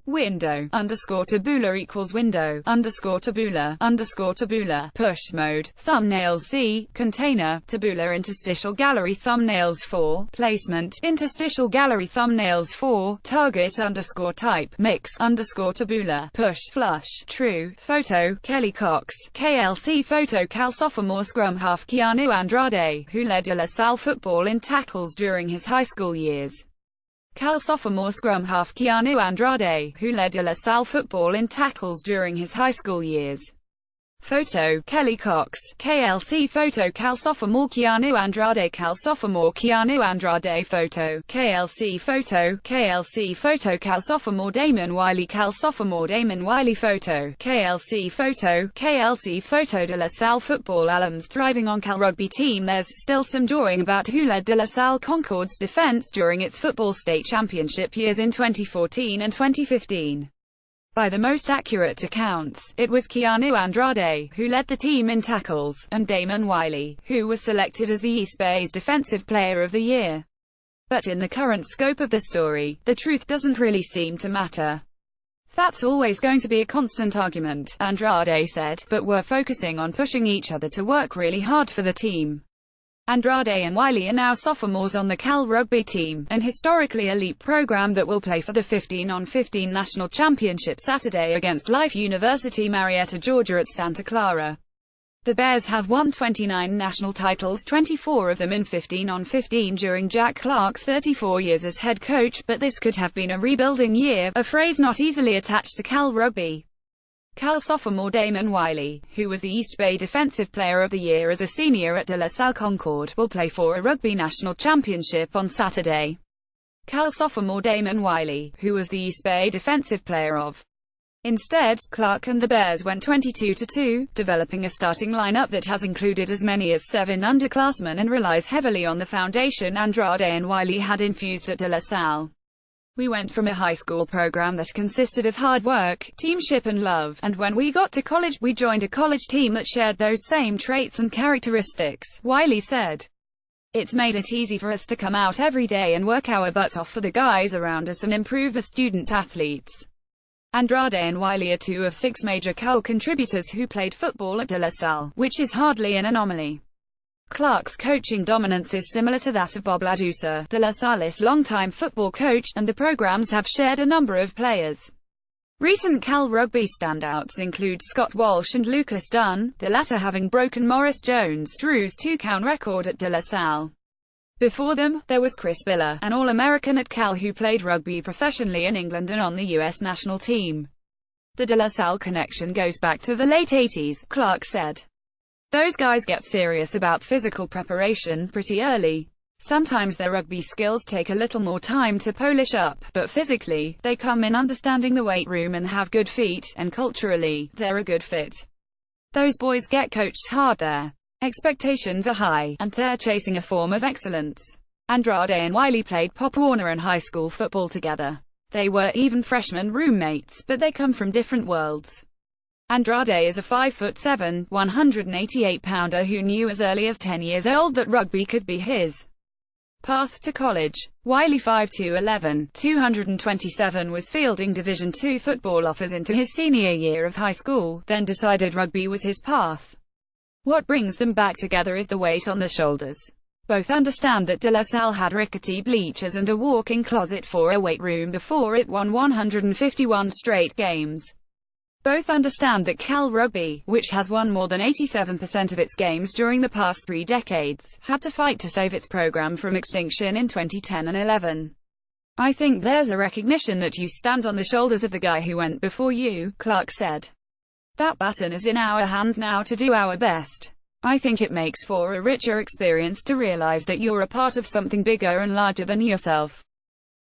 Window underscore tabula equals window underscore tabula push mode. Thumbnails C. Container tabula interstitial gallery thumbnails 4. Placement interstitial gallery thumbnails 4. Target underscore type mix underscore tabula push flush true. Photo Kelly Cox KLC photo Cal sophomore scrum half Keanu Andrade, who led De La Salle football in tackles during his high school years. Cal sophomore scrum half Keanu Andrade, who led De La Salle football in tackles during his high school years. Photo Kelly Cox KLC photo Cal sophomore Keanu Andrade Cal sophomore Keanu Andrade photo KLC photo Cal sophomore Damon Wiley Cal sophomore Damon Wiley photo KLC photo De La Salle football alums thriving on Cal rugby team. There's still some drawing about who led De La Salle Concord's defense during its football state championship years in 2014 and 2015. By the most accurate accounts, it was Keanu Andrade, who led the team in tackles, and Damon Wiley, who was selected as the East Bay's Defensive Player of the Year. But in the current scope of the story, the truth doesn't really seem to matter. That's always going to be a constant argument, Andrade said, but we're focusing on pushing each other to work really hard for the team. Andrade and Wiley are now sophomores on the Cal rugby team, an historically elite program that will play for the 15-on-15 national championship Saturday against Life University Marietta, Georgia at Santa Clara. The Bears have won 29 national titles, 24 of them in 15-on-15 during Jack Clark's 34 years as head coach, but this could have been a rebuilding year, a phrase not easily attached to Cal rugby. Cal sophomore Damon Wiley, who was the East Bay Defensive Player of the Year as a senior at De La Salle Concord, will play for a rugby national championship on Saturday. Cal sophomore Damon Wiley, who was the East Bay Defensive Player of. Instead, Clark and the Bears went 22-2, developing a starting lineup that has included as many as 7 underclassmen and relies heavily on the foundation Andrade and Wiley had infused at De La Salle. We went from a high school program that consisted of hard work, teamship and love, and when we got to college, we joined a college team that shared those same traits and characteristics, Wiley said. It's made it easy for us to come out every day and work our butts off for the guys around us and improve as student athletes. Andrade and Wiley are 2 of 6 major Cal contributors who played football at De La Salle, which is hardly an anomaly. Clark's coaching dominance is similar to that of Bob Ladusa, De La Salle's longtime football coach, and the programs have shared a number of players. Recent Cal rugby standouts include Scott Walsh and Lucas Dunn, the latter having broken Maurice Jones-Drew's 2-count record at De La Salle. Before them, there was Chris Biller, an All-American at Cal who played rugby professionally in England and on the U.S. national team. The De La Salle connection goes back to the late 80s, Clark said. Those guys get serious about physical preparation pretty early. Sometimes their rugby skills take a little more time to polish up, but physically, they come in understanding the weight room and have good feet, and culturally, they're a good fit. Those boys get coached hard there. Expectations are high, and they're chasing a form of excellence. Andrade and Wiley played Pop Warner and high school football together. They were even freshman roommates, but they come from different worlds. Andrade is a 5'7", 188-pounder who knew as early as 10 years old that rugby could be his path to college. Wiley, 5'2", 11, 227, was fielding Division II football offers into his senior year of high school, then decided rugby was his path. What brings them back together is the weight on the shoulders. Both understand that De La Salle had rickety bleachers and a walk-in closet for a weight room before it won 151 straight games. Both understand that Cal rugby, which has won more than 87% of its games during the past 3 decades, had to fight to save its program from extinction in 2010 and 11. I think there's a recognition that you stand on the shoulders of the guy who went before you, Clark said. That baton is in our hands now to do our best. I think it makes for a richer experience to realize that you're a part of something bigger and larger than yourself.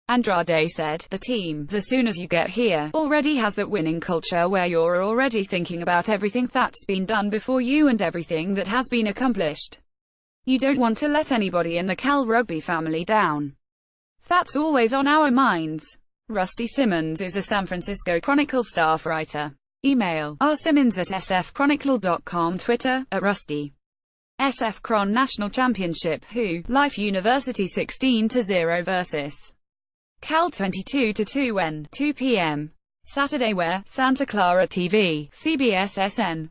Andrade said, the team, as soon as you get here, already has that winning culture where you're already thinking about everything that's been done before you and everything that has been accomplished. You don't want to let anybody in the Cal rugby family down. That's always on our minds. Rusty Simmons is a San Francisco Chronicle staff writer. Email, rsimmons@sfchronicle.com. Twitter, @Rusty. SF Chron National Championship Who, Life University 16-0 vs. Cal 22-2 when, 2 p.m. Saturday Where, Santa Clara TV, CBS SN.